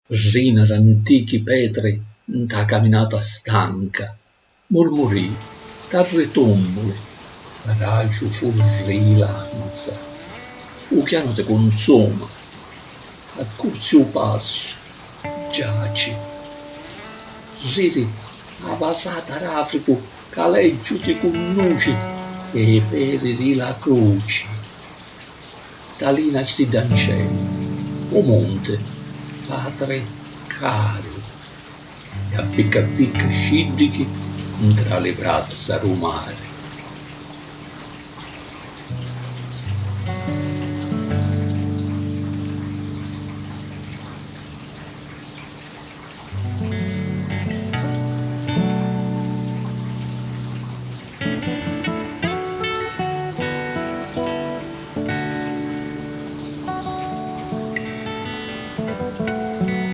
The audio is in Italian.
Sina d'antichi petre nta camminata stanca, murmurì, t'arritomboli, raggiu furrì l'ansa, u chiano te consuma, accursi u passu, giaci, ridi a vasata rafricu ca leggiu ti cunnuci e periri la cruci. Talina si dancei, o monte, padre caro, e a picca sciddichi tra le braccia rumare.